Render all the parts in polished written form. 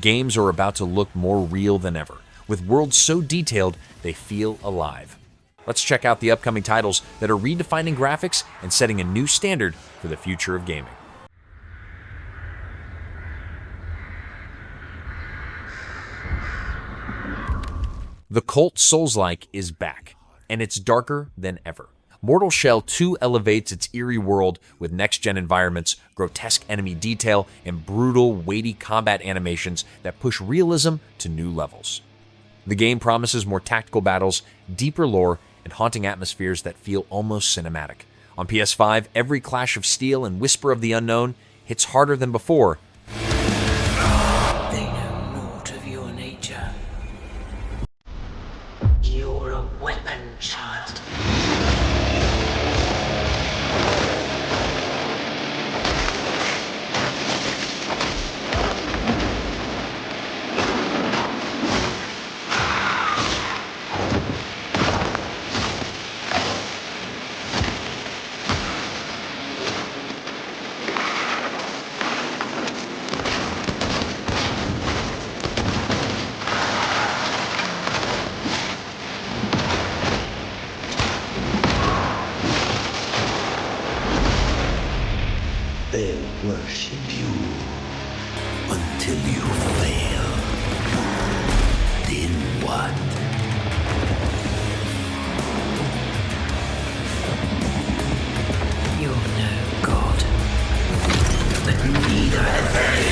games are about to look more real than ever, with worlds so detailed they feel alive. Let's check out the upcoming titles that are redefining graphics and setting a new standard for the future of gaming. The cult Souls-like is back, and it's darker than ever. Mortal Shell 2 elevates its eerie world with next-gen environments, grotesque enemy detail, and brutal, weighty combat animations that push realism to new levels. The game promises more tactical battles, deeper lore, and haunting atmospheres that feel almost cinematic. On PS5, every clash of steel and whisper of the unknown hits harder than before. They know naught of your nature. You're a weapon, child. They'll worship you until you fail. Then what? You're no god, but neither are they.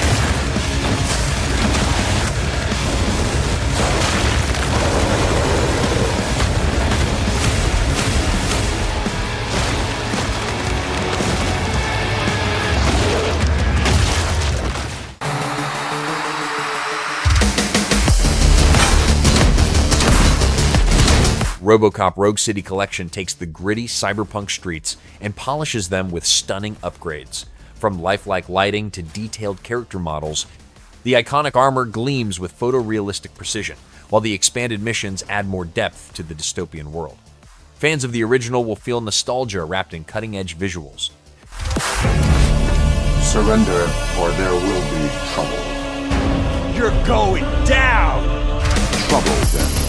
RoboCop Rogue City Collection takes the gritty cyberpunk streets and polishes them with stunning upgrades. From lifelike lighting to detailed character models, the iconic armor gleams with photorealistic precision, while the expanded missions add more depth to the dystopian world. Fans of the original will feel nostalgia wrapped in cutting-edge visuals. Surrender, or there will be trouble. You're going down! Trouble, then.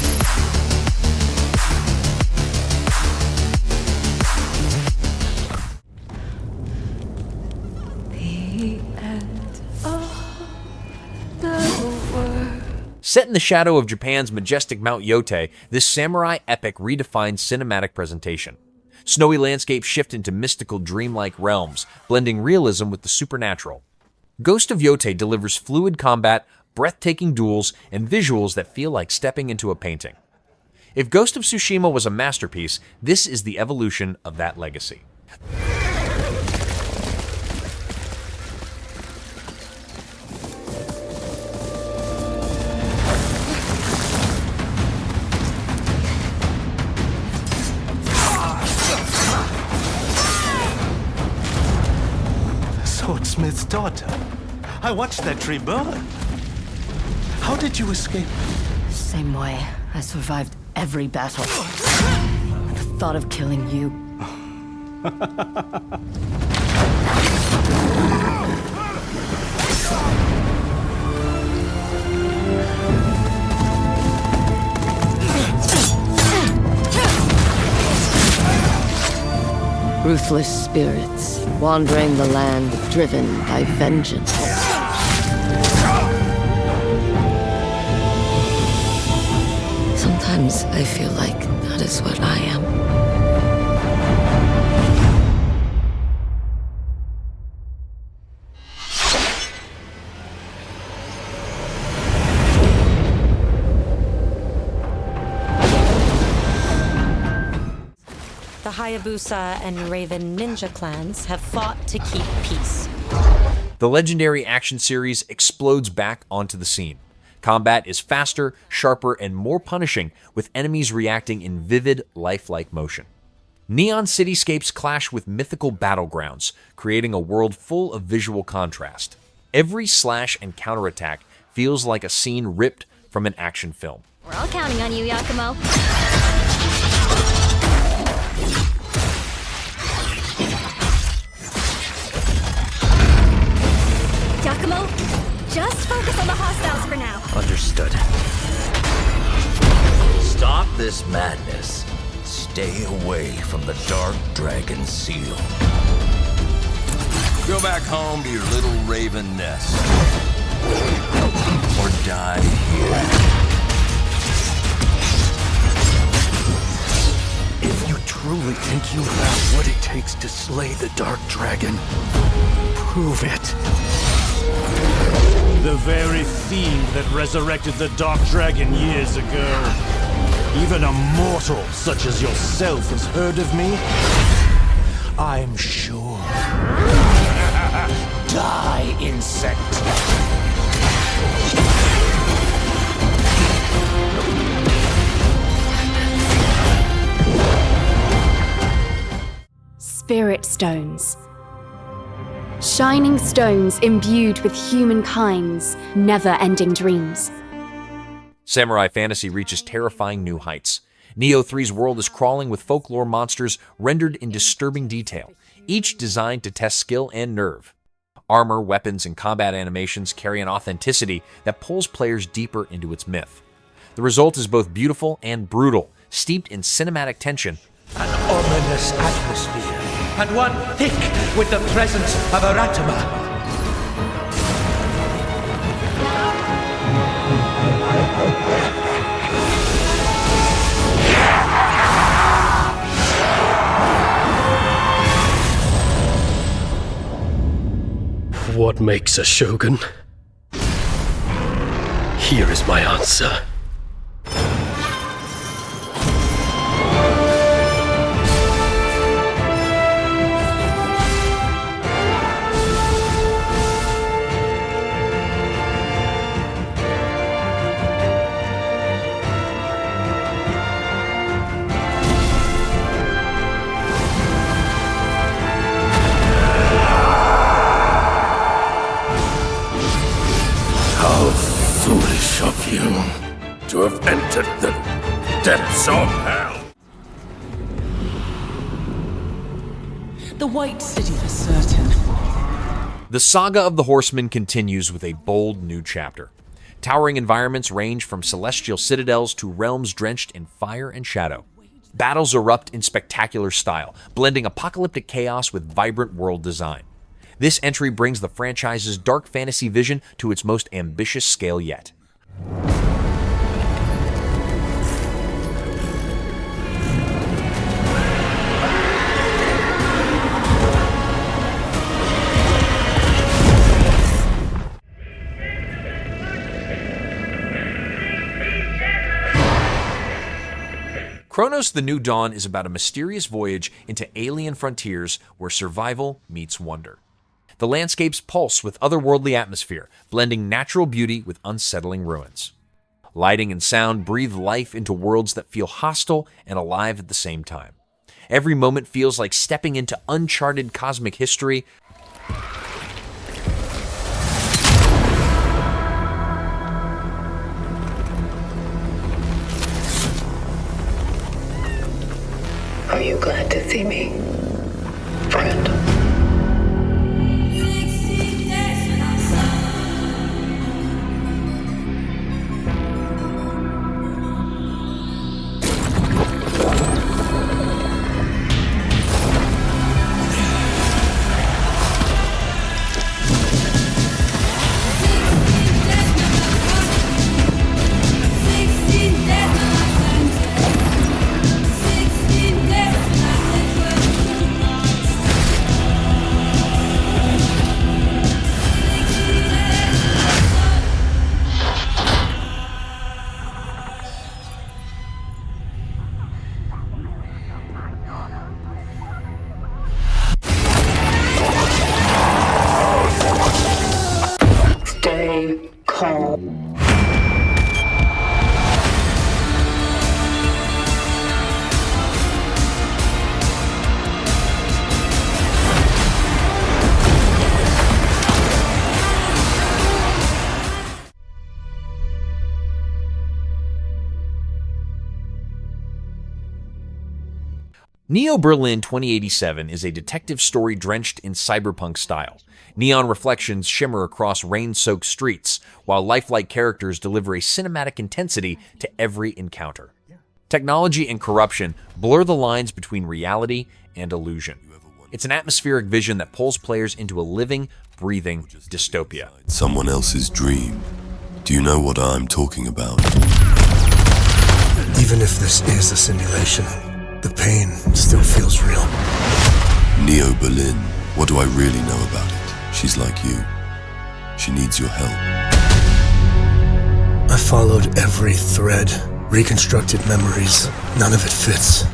Set in the shadow of Japan's majestic Mount Yōtei, this samurai epic redefines cinematic presentation. Snowy landscapes shift into mystical, dreamlike realms, blending realism with the supernatural. Ghost of Yōtei delivers fluid combat, breathtaking duels, and visuals that feel like stepping into a painting. If Ghost of Tsushima was a masterpiece, this is the evolution of that legacy. Swordsmith's daughter. I watched that tree burn. How did you escape? Same way. I survived every battle. The thought of killing you. Ruthless spirits, wandering the land, driven by vengeance. Sometimes I feel like that is what I am. The Hayabusa and Raven ninja clans have fought to keep peace. The legendary action series explodes back onto the scene. Combat is faster, sharper, and more punishing, with enemies reacting in vivid, lifelike motion. Neon cityscapes clash with mythical battlegrounds, creating a world full of visual contrast. Every slash and counterattack feels like a scene ripped from an action film. We're all counting on you, Yakumo. Yakumo, just focus on the hostiles for now. this madness, stay away from the Dark Dragon Seal. Go back home to your little raven nest. Or die here. If you truly think you have what it takes to slay the Dark Dragon, prove it. The very fiend that resurrected the Dark Dragon years ago. Even a mortal such as yourself has heard of me? I'm sure. Die, insect! Spirit Stones. Shining stones imbued with humankind's never-ending dreams. Samurai fantasy reaches terrifying new heights. Nioh 3's world is crawling with folklore monsters rendered in disturbing detail, each designed to test skill and nerve. Armor, weapons, and combat animations carry an authenticity that pulls players deeper into its myth. The result is both beautiful and brutal, steeped in cinematic tension. An ominous atmosphere, and one thick with the presence of Aratama. What makes a shogun? Here is my answer. Foolish of you to have entered the depths of hell. The White City for certain. The saga of the Horsemen continues with a bold new chapter. Towering environments range from celestial citadels to realms drenched in fire and shadow. Battles erupt in spectacular style, blending apocalyptic chaos with vibrant world design. This entry brings the franchise's dark fantasy vision to its most ambitious scale yet. Cronos: The New Dawn is about a mysterious voyage into alien frontiers where survival meets wonder. The landscapes pulse with otherworldly atmosphere, blending natural beauty with unsettling ruins. Lighting and sound breathe life into worlds that feel hostile and alive at the same time. Every moment feels like stepping into uncharted cosmic history. Are you glad to see me, friend? Stay calm. Nioh Berlin 2087 is a detective story drenched in cyberpunk style. Neon reflections shimmer across rain-soaked streets, while lifelike characters deliver a cinematic intensity to every encounter. Technology and corruption blur the lines between reality and illusion. It's an atmospheric vision that pulls players into a living, breathing dystopia. Someone else's dream. Do you know what I'm talking about? Even if this is a simulation, the pain still feels real. Nioh Berlin. What do I really know about it? She's like you. She needs your help. I followed every thread, reconstructed memories. None of it fits.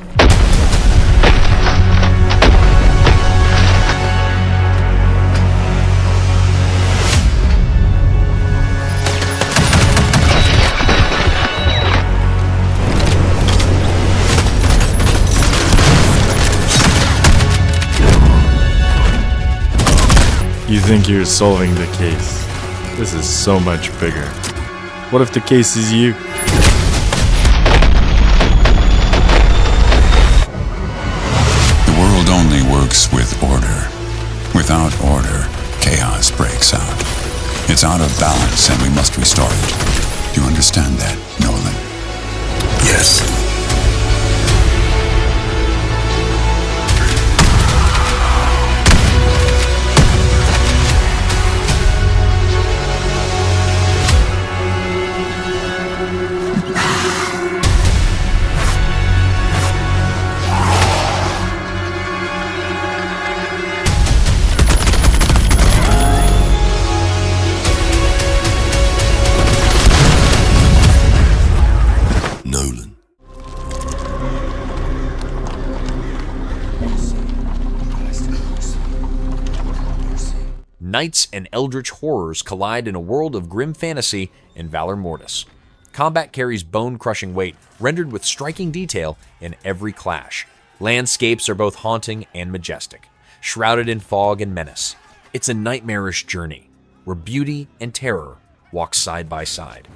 You think you're solving the case. This is so much bigger. What if the case is you? The world only works with order. Without order, chaos breaks out. It's out of balance and we must restore it. Do you understand that, Nolan? Yes. Knights and eldritch horrors collide in a world of grim fantasy and Valor Mortis. Combat carries bone-crushing weight, rendered with striking detail in every clash. Landscapes are both haunting and majestic, shrouded in fog and menace. It's a nightmarish journey, where beauty and terror walk side by side.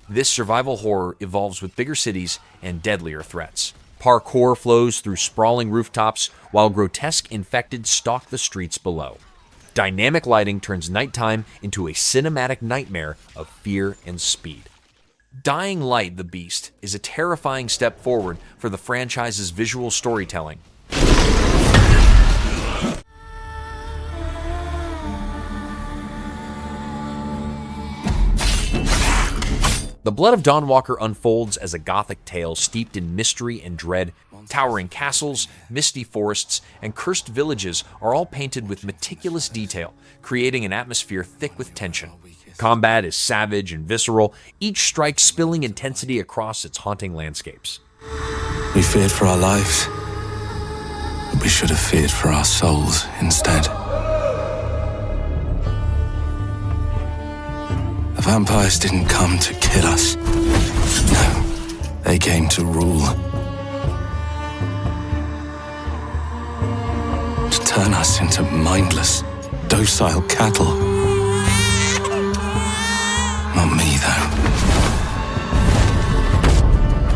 This survival horror evolves with bigger cities and deadlier threats. Parkour flows through sprawling rooftops, while grotesque infected stalk the streets below. Dynamic lighting turns nighttime into a cinematic nightmare of fear and speed. Dying Light the Beast is a terrifying step forward for the franchise's visual storytelling. The Blood of Dawnwalker unfolds as a gothic tale steeped in mystery and dread. Towering castles, misty forests, and cursed villages are all painted with meticulous detail, creating an atmosphere thick with tension. Combat is savage and visceral, each strike spilling intensity across its haunting landscapes. We feared for our lives, but we should have feared for our souls instead. The vampires didn't come to kill us. No, they came to rule. turn us into mindless, docile cattle. Not me, though.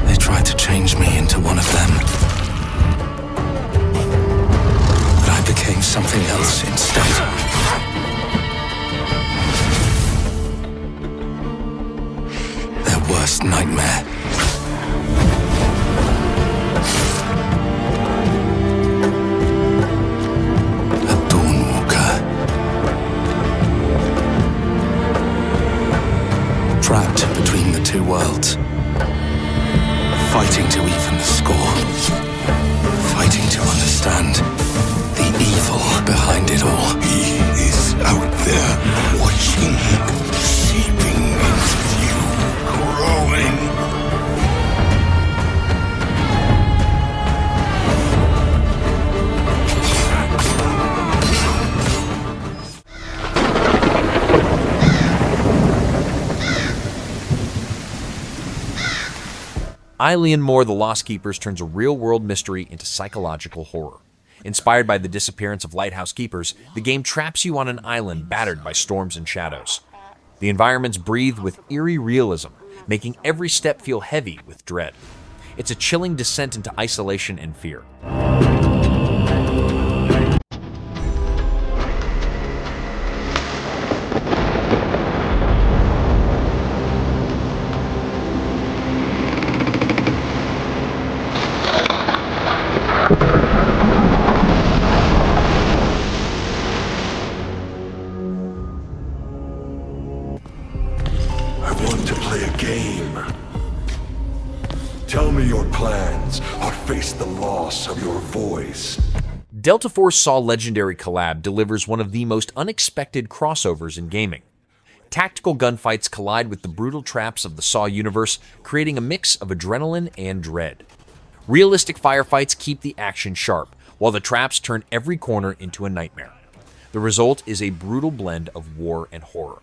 They tried to change me into one of them. But I became something else instead. Their worst nightmare. A Dawnwalker. Trapped between the two worlds. Fighting to even the score. Fighting to understand the evil behind it all. He is out there, watching, seeping into you, growing. Eilean More The Lost Keepers turns a real-world mystery into psychological horror. Inspired by the disappearance of lighthouse keepers, the game traps you on an island battered by storms and shadows. The environments breathe with eerie realism, making every step feel heavy with dread. It's a chilling descent into isolation and fear. I want to play a game. Tell me your plans, or face the loss of your voice. Delta Force Saw Legendary Collab delivers one of the most unexpected crossovers in gaming. Tactical gunfights collide with the brutal traps of the Saw universe, creating a mix of adrenaline and dread. Realistic firefights keep the action sharp, while the traps turn every corner into a nightmare. The result is a brutal blend of war and horror.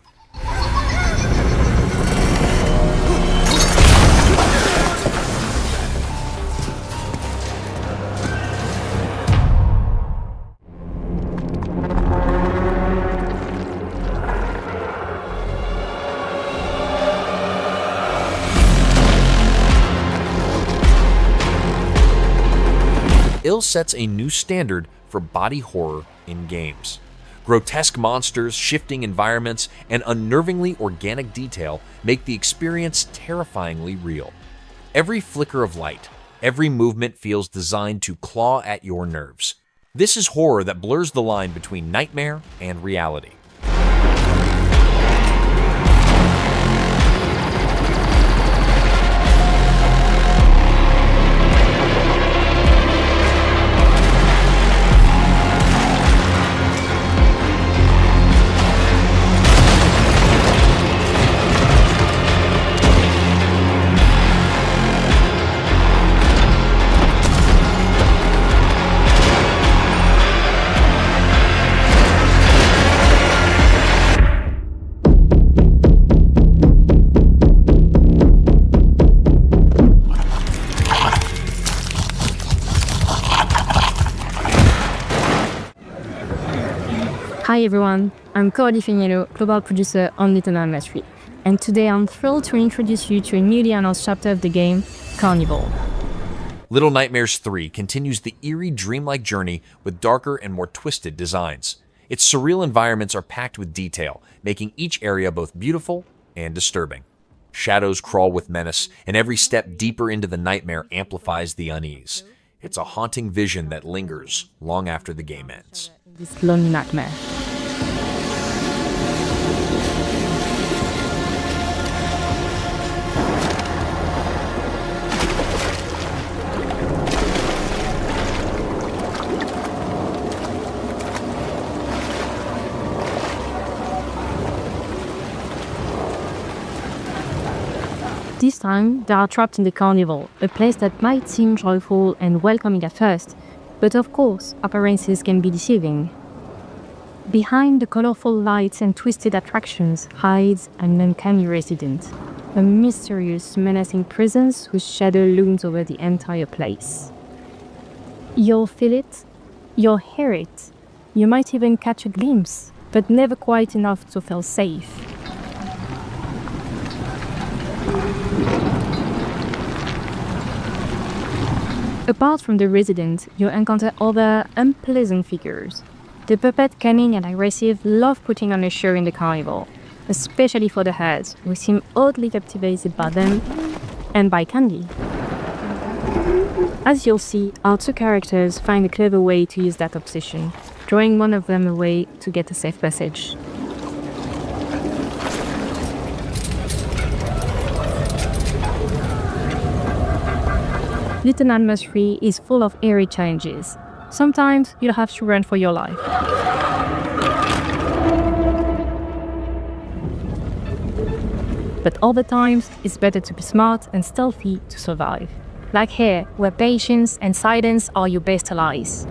Sets a new standard for body horror in games. Grotesque monsters, shifting environments, and unnervingly organic detail make the experience terrifyingly real. Every flicker of light, every movement feels designed to claw at your nerves. This is horror that blurs the line between nightmare and reality. Hi everyone, I'm redefine, global producer on Little Nightmares 3, and today I'm thrilled to introduce you to a newly announced chapter of the game, Carnival. Little Nightmares 3 continues the eerie, dreamlike journey with darker and more twisted designs. Its surreal environments are packed with detail, making each area both beautiful and disturbing. Shadows crawl with menace, and every step deeper into the nightmare amplifies the unease. It's a haunting vision that lingers long after the game ends. This lonely nightmare. This time, they are trapped in the carnival, a place that might seem joyful and welcoming at first, but of course, appearances can be deceiving. Behind the colorful lights and twisted attractions hides an uncanny resident, a mysterious, menacing presence whose shadow looms over the entire place. You'll feel it, you'll hear it, You might even catch a glimpse, but never quite enough to feel safe. Apart from the resident, you encounter other unpleasant figures. The puppet, cunning and aggressive, love putting on a show in the carnival, especially for the herds, who seem oddly captivated by them and by candy. As you'll see, our two characters find a clever way to use that obsession, drawing one of them away to get a safe passage. Little Nightmares 3 is full of eerie challenges. Sometimes you'll have to run for your life. But other times, it's better to be smart and stealthy to survive. Like here, where patience and silence are your best allies.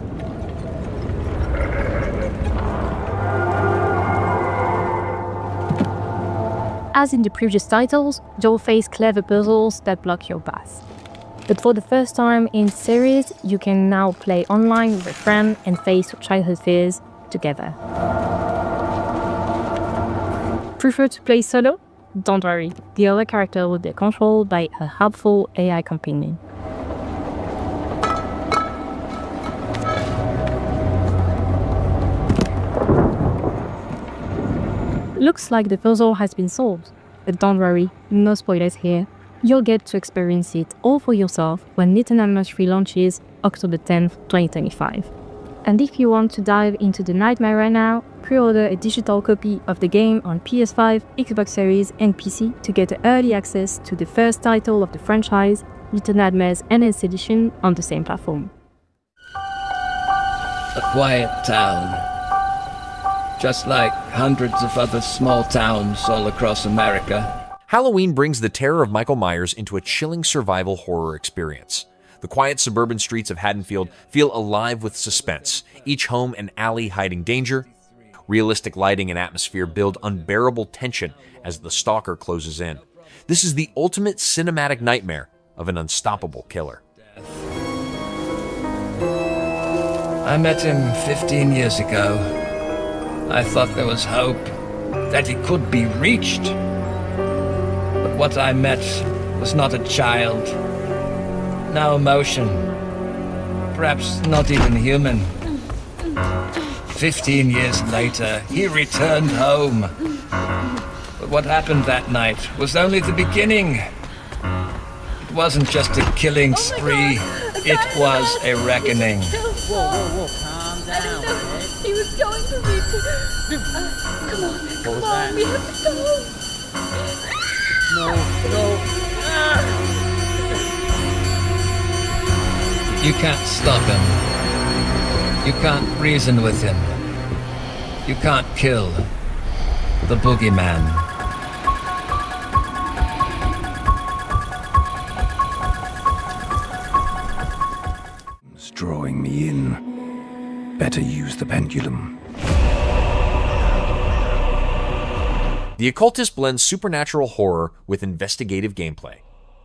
As in the previous titles, you'll face clever puzzles that block your path. But for the first time in the series, you can now play online with a friend and face childhood fears together. Prefer to play solo? Don't worry, the other character will be controlled by a helpful AI companion. Looks like the puzzle has been solved, but don't worry, no spoilers here. You'll get to experience it all for yourself when Little Nightmares 3 launches October 10th, 2025. And if you want to dive into the nightmare right now, pre-order a digital copy of the game on PS5, Xbox Series and PC to get early access to the first title of the franchise, Little Nightmares NS Edition, on the same platform. A quiet town. Just like hundreds of other small towns all across America. Halloween brings the terror of Michael Myers into a chilling survival horror experience. The quiet suburban streets of Haddonfield feel alive with suspense, each home and alley hiding danger. Realistic lighting and atmosphere build unbearable tension as the stalker closes in. This is the ultimate cinematic nightmare of an unstoppable killer. I met him 15 years ago. I thought there was hope, that he could be reached. But what I met was not a child. No emotion. Perhaps not even human. 15 years later, he returned home. But what happened that night was only the beginning. It wasn't just a killing spree, it was a reckoning. Whoa, calm down. He was going to reach it. Come on, we have to go. No. You can't stop him. You can't reason with him. You can't kill the boogeyman. It's drawing me in. Better use the pendulum. The Occultist blends supernatural horror with investigative gameplay.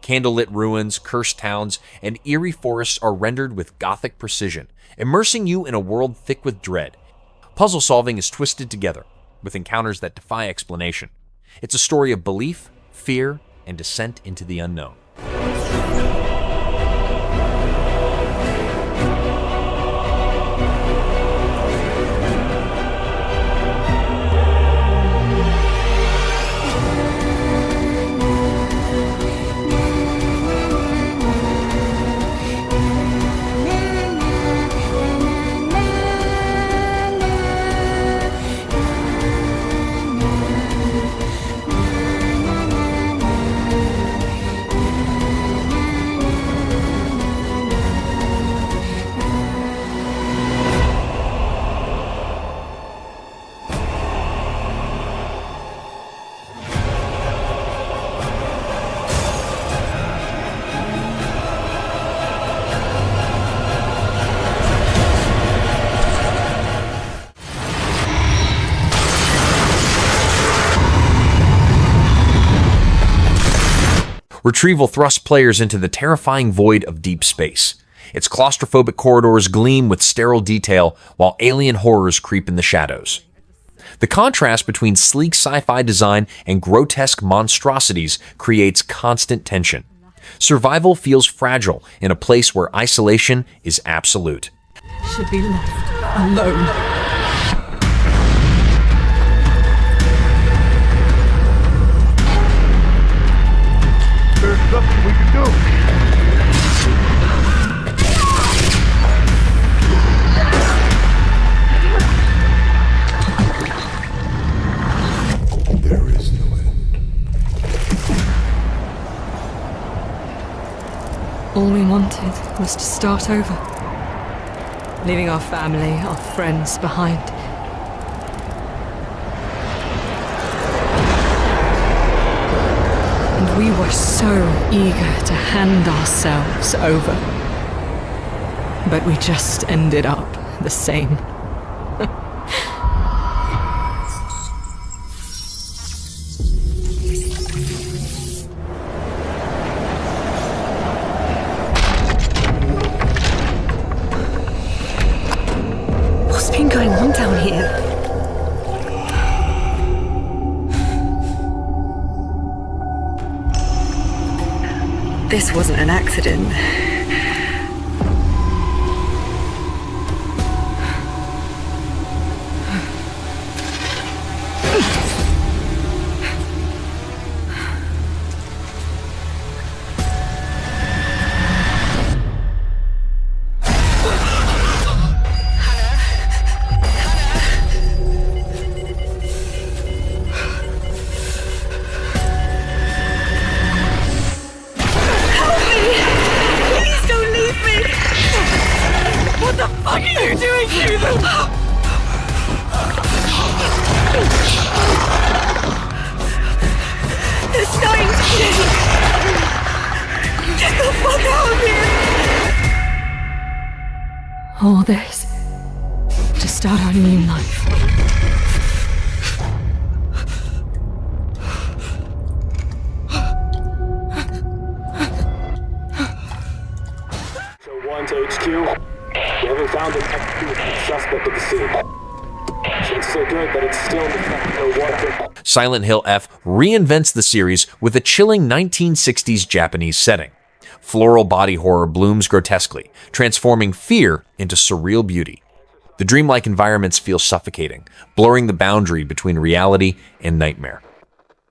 Candlelit ruins, cursed towns, and eerie forests are rendered with gothic precision, immersing you in a world thick with dread. Puzzle solving is twisted together, with encounters that defy explanation. It's a story of belief, fear, and descent into the unknown. Retrieval thrusts players into the terrifying void of deep space. Its claustrophobic corridors gleam with sterile detail while alien horrors creep in the shadows. The contrast between sleek sci-fi design and grotesque monstrosities creates constant tension. Survival feels fragile in a place where isolation is absolute. Should be left alone. There's nothing we can do. There is no end. All we wanted was to start over. Leaving our family, our friends behind. And we were so eager to hand ourselves over. But we just ended up the same. What's been going on down here? This wasn't an accident. All this to start our new life. So 1 to HQ. We haven't found an active suspect at the scene. Chances are good that it's still the water. Silent Hill F reinvents the series with a chilling 1960s Japanese setting. Floral body horror blooms grotesquely, transforming fear into surreal beauty. The dreamlike environments feel suffocating, blurring the boundary between reality and nightmare.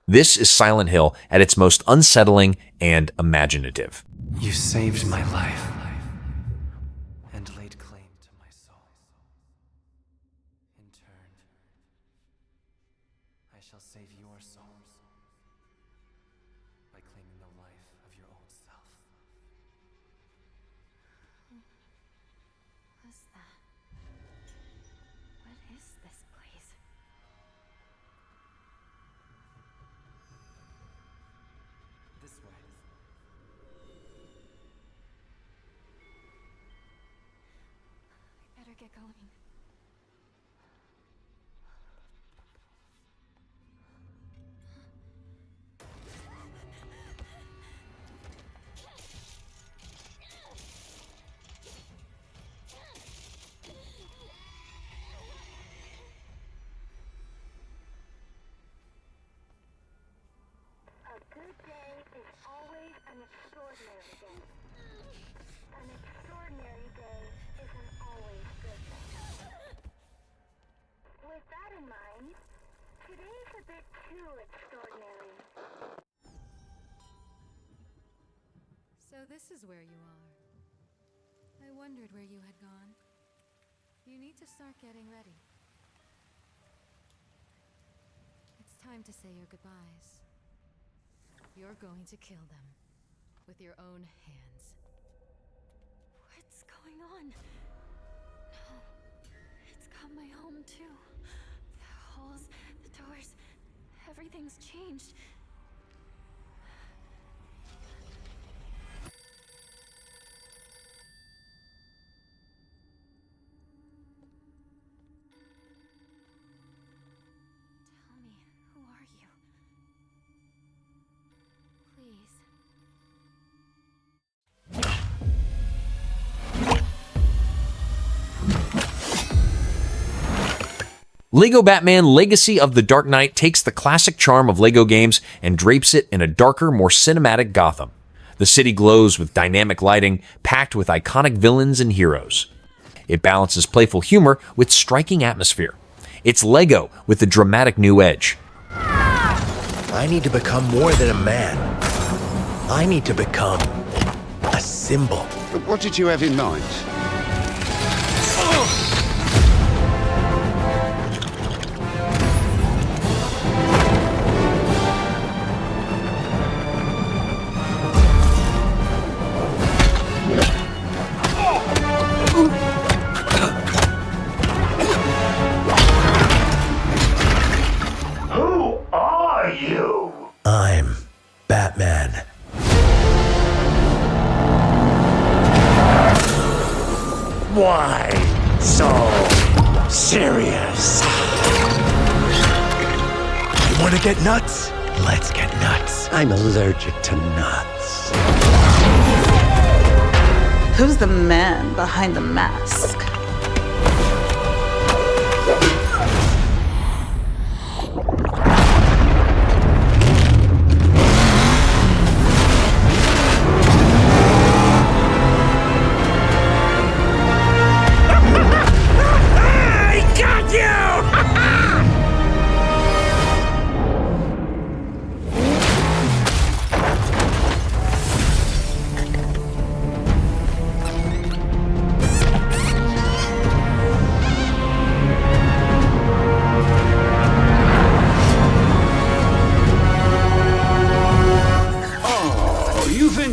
This is Silent Hill at its most unsettling and imaginative. You saved my life and laid claim to my soul. In turn, I shall save your souls by claiming the life of your own self. What's that? What is this place? This way. I better get going. A good day is always an extraordinary day. An extraordinary day is an always good day. With that in mind, today's a bit too extraordinary. So this is where you are. I wondered where you had gone. You need to start getting ready. It's time to say your goodbyes. You're going to kill them with your own hands. What's going on? No. It's got my home too. The halls, the doors, everything's changed. Tell me, who are you? Please. LEGO Batman Legacy of the Dark Knight takes the classic charm of LEGO games and drapes it in a darker, more cinematic Gotham. The city glows with dynamic lighting, packed with iconic villains and heroes. It balances playful humor with striking atmosphere. It's LEGO with a dramatic new edge. I need to become more than a man. I need to become a symbol. But what did you have in mind? Who are you? I'm Batman. Why so serious? You want to get nuts? Let's get nuts. I'm allergic to nuts. Who's the man behind the mask?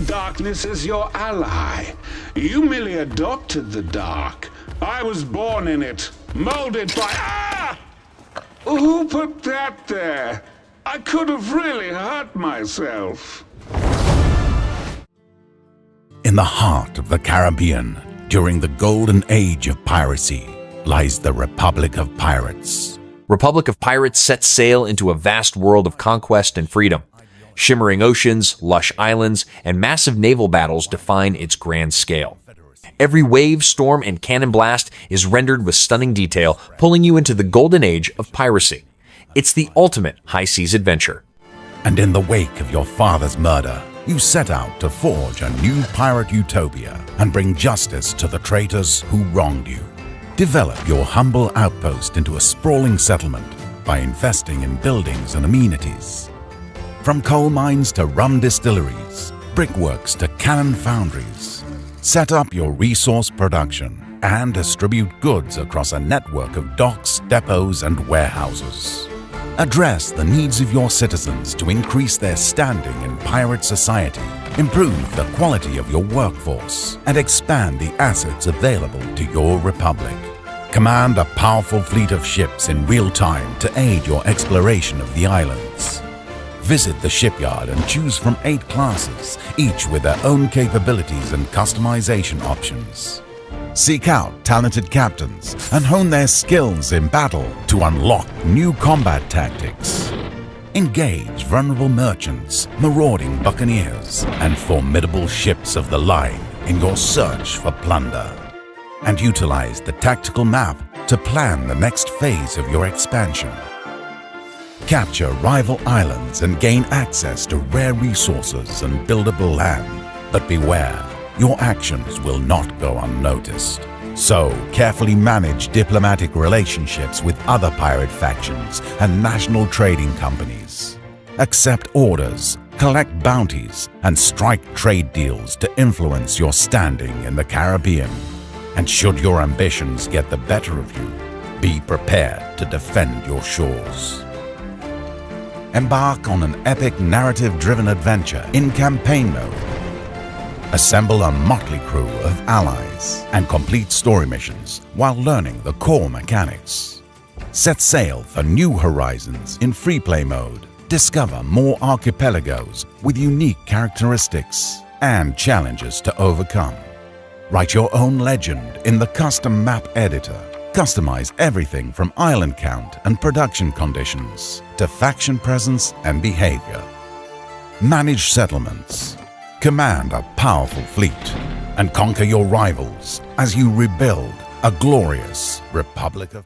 Darkness is your ally. You merely adopted the dark. I was born in it, molded by... Ah! Who put that there? I could have really hurt myself. In the heart of the Caribbean, during the golden age of piracy, lies the Republic of Pirates. Republic of Pirates sets sail into a vast world of conquest and freedom. Shimmering oceans, lush islands, and massive naval battles define its grand scale. Every wave, storm, and cannon blast is rendered with stunning detail, pulling you into the golden age of piracy. It's the ultimate high seas adventure. And in the wake of your father's murder, you set out to forge a new pirate utopia and bring justice to the traitors who wronged you. Develop your humble outpost into a sprawling settlement by investing in buildings and amenities. From coal mines to rum distilleries, brickworks to cannon foundries, set up your resource production and distribute goods across a network of docks, depots, and warehouses. Address the needs of your citizens to increase their standing in pirate society, improve the quality of your workforce, and expand the assets available to your republic. Command a powerful fleet of ships in real time to aid your exploration of the islands. Visit the shipyard and choose from 8 classes, each with their own capabilities and customization options. Seek out talented captains and hone their skills in battle to unlock new combat tactics. Engage vulnerable merchants, marauding buccaneers, and formidable ships of the line in your search for plunder. And utilize the tactical map to plan the next phase of your expansion. Capture rival islands and gain access to rare resources and buildable land. But beware, your actions will not go unnoticed. So, carefully manage diplomatic relationships with other pirate factions and national trading companies. Accept orders, collect bounties, and strike trade deals to influence your standing in the Caribbean. And should your ambitions get the better of you, be prepared to defend your shores. Embark on an epic narrative-driven adventure in campaign mode. Assemble a motley crew of allies and complete story missions while learning the core mechanics. Set sail for new horizons in free play mode. Discover more archipelagos with unique characteristics and challenges to overcome. Write your own legend in the custom map editor. Customize everything from island count and production conditions to faction presence and behavior. Manage settlements. Command a powerful fleet and conquer your rivals as you rebuild a glorious Republic of